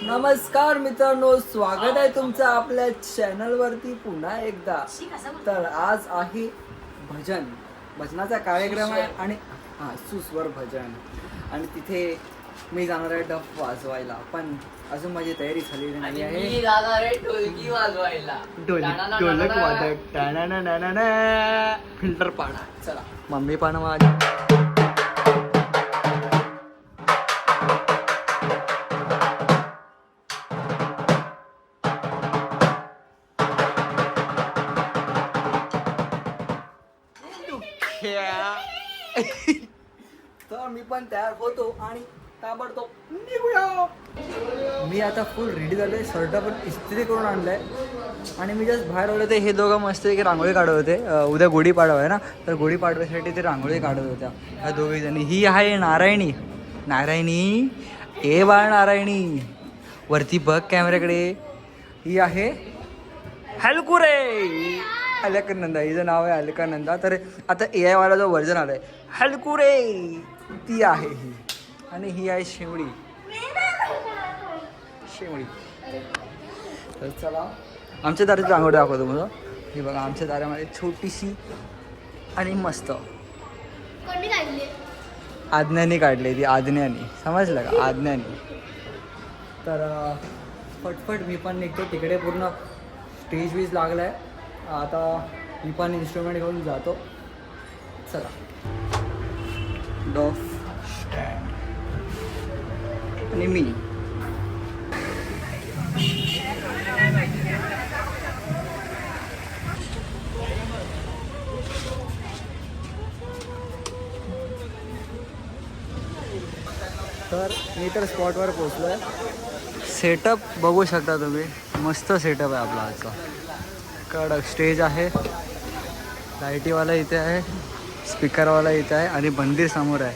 नमस्कार मित्रांनो, स्वागत आहे तुमचं आपल्या चॅनलवरती पुन्हा एकदा. तर आज आहे भजनाचा कार्यक्रम आहे आणि सुस्वर भजन, आणि तिथे मी जाणार आहे डफ वाजवायला. पण अजून माझी तयारी झालेली नाही आहे. मी जाणार आहे ढोलकी वाजवायला. ढोलक वादक फिल्टर पाडा. चला मम्मी पण माझ्या तर मी पण तयार होतो आणि ताबडतोब निघूया. मी आता फुल रेडी झालोय, शर्ट पण इस्त्री करून आणलाय आणि मी जस्ट बाहेर आलो. ते हे दोघं मस्त की रांगोळी काढत होते. उद्या गुढीपाडवा आहे ना, तर गुढीपाडव्यासाठी ते रांगोळी काढत होत्या ह्या दोघी जणी. ही आहे नारायणी. ए बाळ नारायणी, वरती बघ कॅमेऱ्याकडे. ही आहे हलकुरे, अलकानंदा. हिचं नाव आहे अलकानंदा. तर आता AI वाला जो व्हर्जन आलाय हलकुरे, ती आहे ही. आणि ही आहे शेवळी. तर चला आमच्या दाराची रांगोळी दाखवतो मला. ही बघा, आमच्या दारामध्ये छोटीशी आणि मस्त आज्ञानी काढली. ती आज्ञानी, समजलं का? आज्ञानी. तर फटफट मी पण निघतो तिकडे. पूर्ण स्टेज बीज लागला आहे. आता मी पण इन्स्ट्रुमेंट घेऊन जातो. चला. डॉफ स्टँड आणि मी. तर मी तर स्पॉटवर पोचलो आहे. सेटअप बघू शकता तुम्ही, मस्त सेटअप आहे आपला आजचा. कडक स्टेज आहे, लाईटीवाला इथे आहे, स्पीकरवाला इथे आहे आणि मंदिर समोर आहे.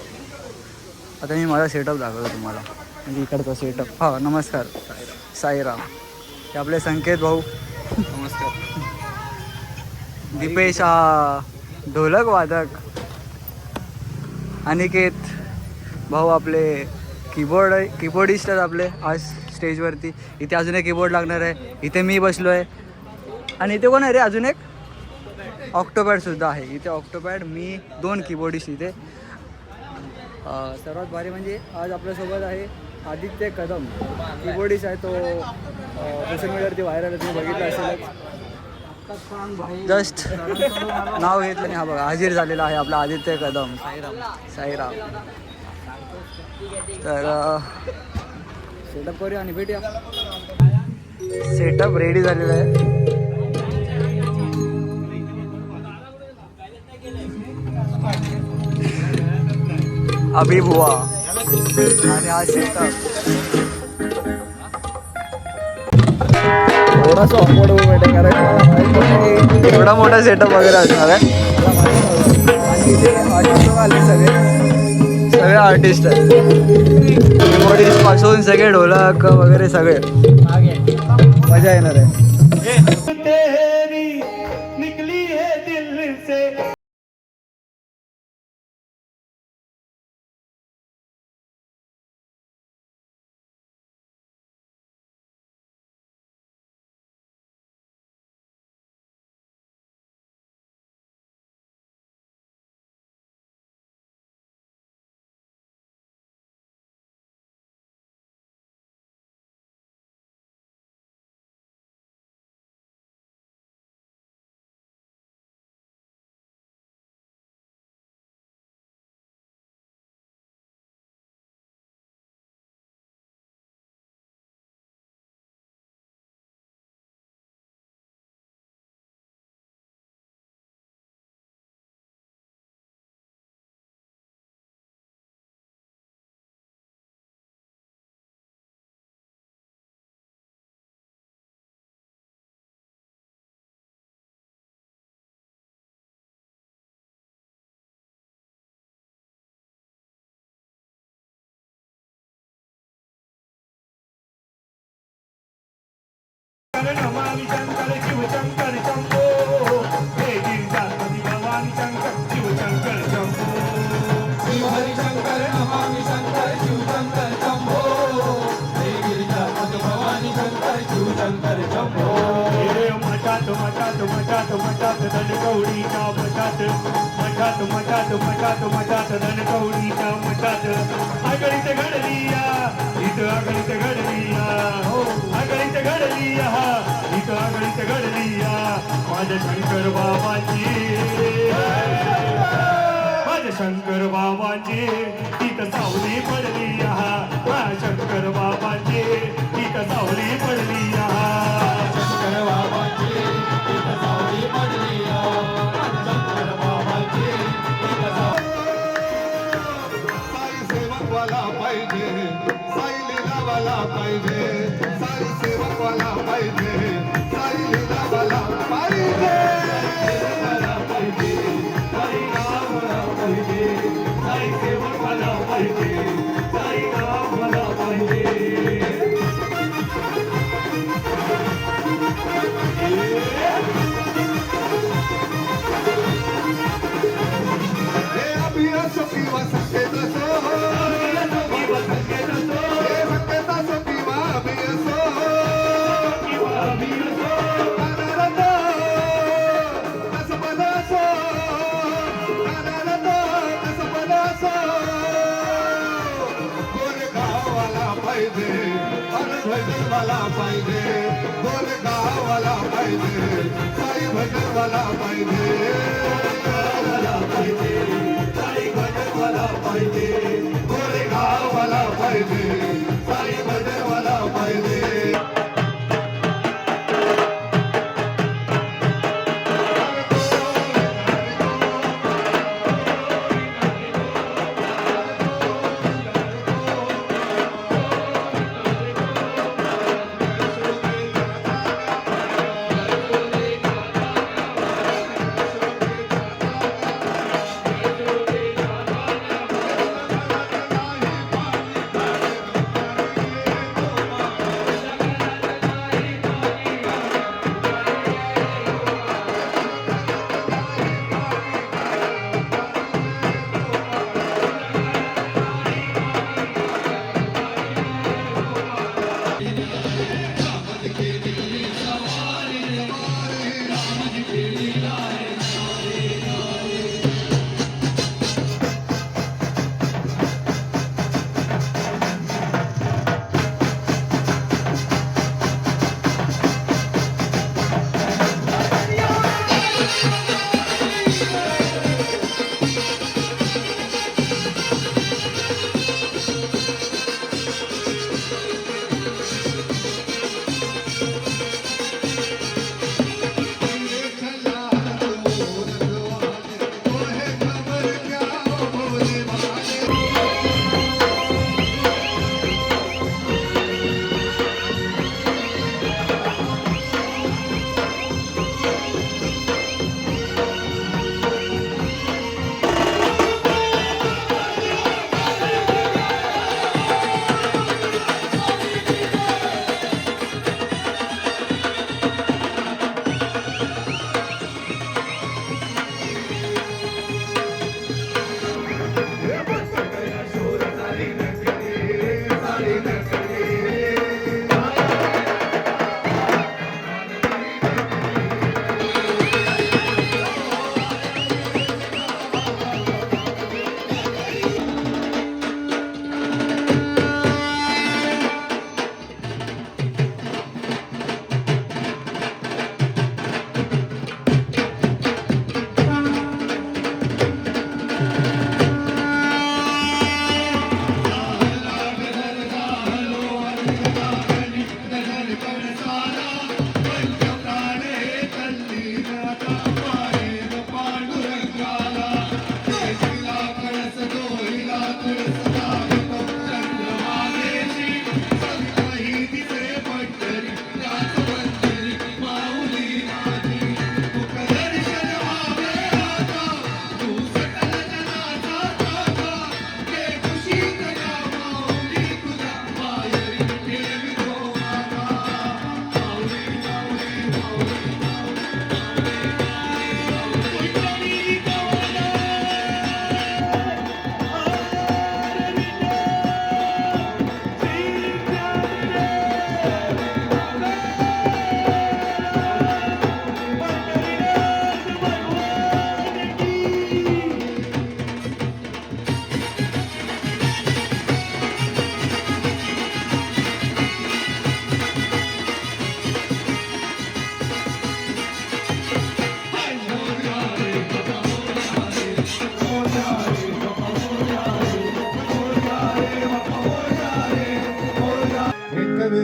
आता मी माझा सेटअप दाखवतो तुम्हाला, म्हणजे इकडचा सेटअप. नमस्कार साईराम. हे आपले संकेत भाऊ. नमस्कार. दीपेश ढोलक वादक. अनिकेत भाऊ आपले कीबोर्डिस्ट आहेत आपले आज स्टेजवरती. इथे अजून एक कीबोर्ड लागणार आहे. इथे मी बसलो आहे. आणि इथे कोण आहे रे अजून एक? ऑक्टोपॅडसुद्धा आहे इथे. ऑक्टोपॅड, मी, 2 कीबोर्डिस्ट इथे. सर्वात भारी म्हणजे आज आपल्यासोबत आहे आदित्य कदम. कीबोर्डिस्ट आहे तो. सोशल मीडियावरती व्हायरल आहे, तुम्ही बघितलं असेलच. जस्ट नाव घेतलं नाही. हा बघा, हाजीर झालेला आहे आपला आदित्य कदम. साईराम. तर सेटअप करूया आणि भेटूया. सेटअप रेडी झालेला आहे. अभि बुवा आणि हा सेटअप थोडासा ऑकवर्ड होईल, कारण एवढा मोठा सेटअप वगैरे असणार आहे. आणि इथे आर्टिस्ट आले, सगळे आर्टिस्ट आहेत. कीबोर्डिस्ट पासून सगळे ढोलक वगैरे सगळे. मजा येणार आहे. नमामि शंकर शिव शंकर शंभो, हे गिरिजापति भवानी शंकर शिव शंकर शंभो. शिव हरि शंकर नमामि शंकर शिव शंकर शंभो, हे गिरिजापति शिवशंकर शंभो हे मठात मठात मठात मठात धनकवडीच्या मठात मठात मठात मठात मठात धनकवडीच्या मठात आगळीत घडलिया इथं आगळीत घडलिया हो आगळीत घडलिया इथं आगळीत घडलिया माझ्या शंकर बाबाची माझ्या शंकर बाबाची तिथं सावली पडली शंकर बाबाची तिथं सावली पडली शंकर बाबाची तिथं सावली पडली शंकर बाबाची साई सेवकवाला पाहिजे साई लीलावाला पाहिजे साई सेवकवाला पाहिजे साई लीलावाला पाहिजे साई सेवकवाला पाहिजे साई नावाला पाहिजे हे अभियास किंवा संकेत असो किंवा संकेत असो हे संकेत असो किंवा अभियासो किंवा अभियासो कानाला कसं बलासो कानाला कसं बलासो गोरेगाववाला पाहिजे अरे भजनवाला पाहिजे गोरेगाववाला पाहिजे साई भजनवाला पाहिजे साई भजनवाला पाहिजे गोरेगाववाला पाहिजे साई भजनवाला पाहिजे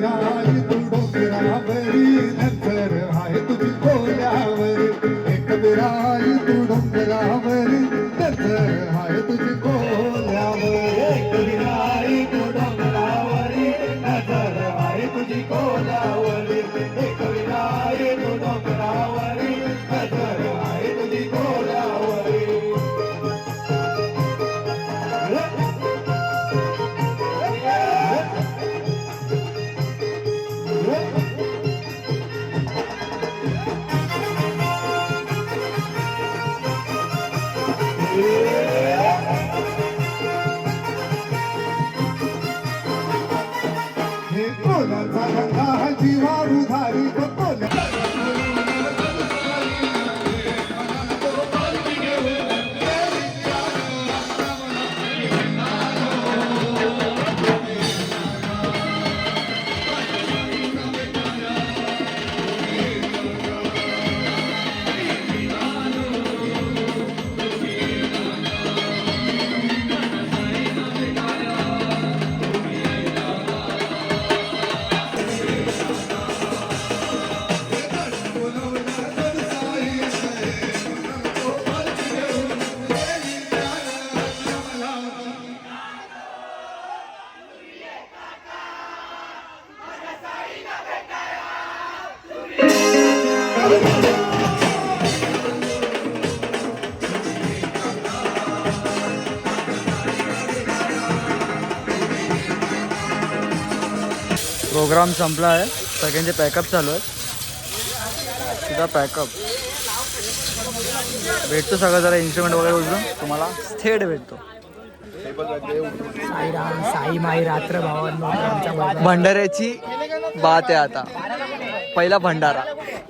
विराई तू डोंगरावरी नजर आहे तुझी कोल्यावर एक विराई तू डोंगरावरी नजर आहे तुझी कोल्यावर एक विराई तू डोंगरावरी नजर आहे तुझी कोल्यावर एक विराई तू डोंगरावरी नजर आहे तुझी कोल्यावर हे कोणाचा रंगा जीवारू धारी कोल्या प्रोग्राम संपला आहे सगळ्यांचे पॅकअप चालू आहे तुझा पॅकअप भेटतो सगळं जरा इन्स्ट्रुमेंट वगैरे उचलून तुम्हाला थेट भेटतो साई माई रात्र भावांनो भंडाऱ्याची बात आहे आता पहिला भंडारा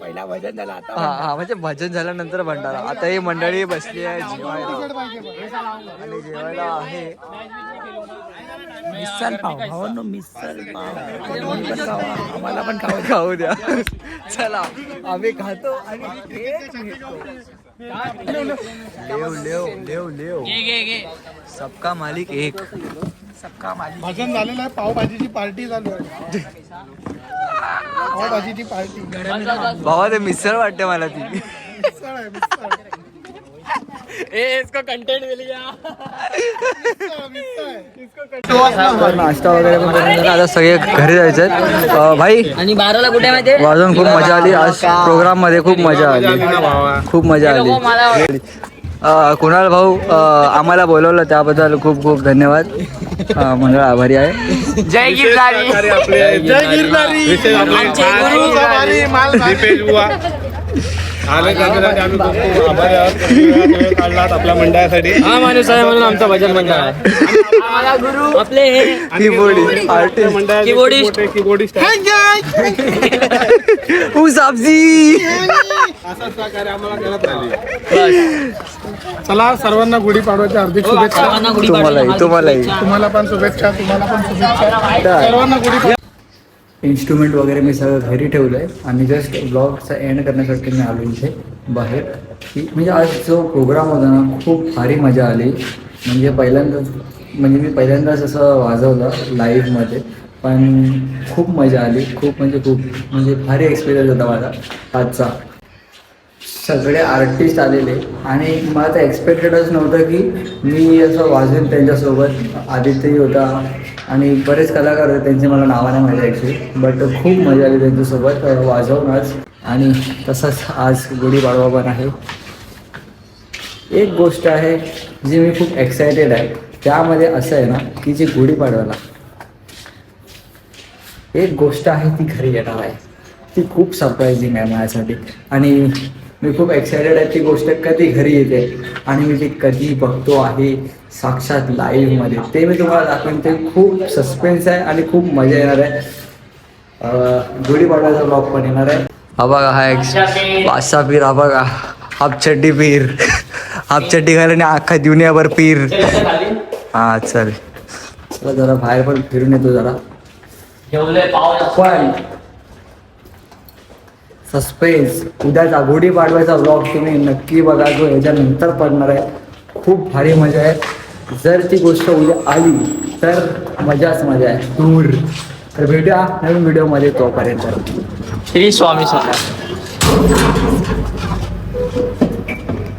पहिला भजन झाला आता हा हा म्हणजे भजन झाल्यानंतर भंडारा आता ही मंडळी बसली आहे जेवायला आणि जेवायला आहे मिसल पाव भावांनो मिसल पाव आम्हाला पण खाऊ खाऊ द्या चला आम्ही खातो आणि लेव लेव लेव लेव सबका मालिक एक सबका मालिक भजन झालेलं आहे पावभाजीची पार्टी चालू आहे पावभाजीची पार्टी भावा ते मिसळ वाटते मला ती मिसळ आहे मिसळ इसको कंटेंट मिल गया तर नाश्ता वगैरे पण करून झाला. आता सगळे घरी जायचं भाई आणि 12ला कुठे माहिती वाजून खूप मजा आली आज प्रोग्राम मध्ये खूप मजा आली खूप मजा आली कुणाल भाऊ आम्हाला बोलवलं त्याबद्दल खूप खूप धन्यवाद मंडळ आभारी आहे जय गिरधारी जय गिरधारी दीपेश बुवा आले त्याच्यासाठी आम्ही खूप आभारी आहोत काढलात आपल्या मंडळासाठी हा माणूस आहे म्हणून आमचा भजन मंडळ आहे आम्हाला गुरु आपले कीबोर्ड आर्टिस्ट कीबोर्डिस्ट साबजी असं सहकार्य आम्हाला करत राहिली चला सर्वांना गुढीपाडव्याच्या हार्दिक शुभेच्छा तुम्हालाही तुम्हाला पण शुभेच्छा तुम्हाला पण शुभेच्छा सर्वांना गुढीपाडवा इन्स्ट्रुमेंट वगैरे मी सगळं घरी ठेवलं आहे आणि जस्ट ब्लॉगचा एंड करण्यासाठी मी आलो इथे बाहेर की म्हणजे आज जो प्रोग्राम होता ना खूप भारी मजा आली म्हणजे मी पहिल्यांदाच असं वाजवलं लाईव्हमध्ये पण खूप मजा आली खूप म्हणजे भारी एक्सपिरियन्स होता माझा आजचा सगळे आर्टिस्ट आलेले आणि मला तर एक्सपेक्टेडच नव्हतं की मी असं वाजवेन त्यांच्यासोबत आदित्यही होता आणि बरेच कलाकार होते त्यांचे मला नावं नाही माहिती ॲक्च्युली बट खूप मजा आली त्यांच्यासोबत वाजवून आज आणि तसंच आज गुढीपाडवा पण आहे एक गोष्ट आहे जी मी खूप एक्सायटेड आहे त्यामध्ये असं आहे ना की जी गुढीपाडव्याला एक गोष्ट आहे ती घरी येणार आहे ती खूप सरप्रायझिंग आहे माझ्यासाठी आणि मी खूप एक्सायटेड आहे ती गोष्ट कधी घरी येते आणि मी ती कधी बघतो आहे साक्षात लाईव्हमध्ये ते मी तुम्हाला दाखवेन ते खूप सस्पेन्स आहे आणि खूप मजा येणार आहे गुढीपाडव्याचा ब्लॉग पण येणार आहे हा बघा हा एक पाचसा पीर हा बघा हाफ चड्डी पीर हाफ चड्डी घालून अख्खा दुनियाभर पीर हा चल चला जरा बाहेर पण फिरून येतो जरा पण सस्पेन्स उद्याचा गुढीपाडव्याचा व्लॉग तुम्ही नक्की बघा जो ह्याच्यानंतर पडणार आहे खूप भारी मजा आहे जर ती गोष्ट उद्या आली तर मजाच मजा आहे दूर तर भेटूया नवीन व्हिडिओमध्ये, तोपर्यंत श्री स्वामी समर्थ.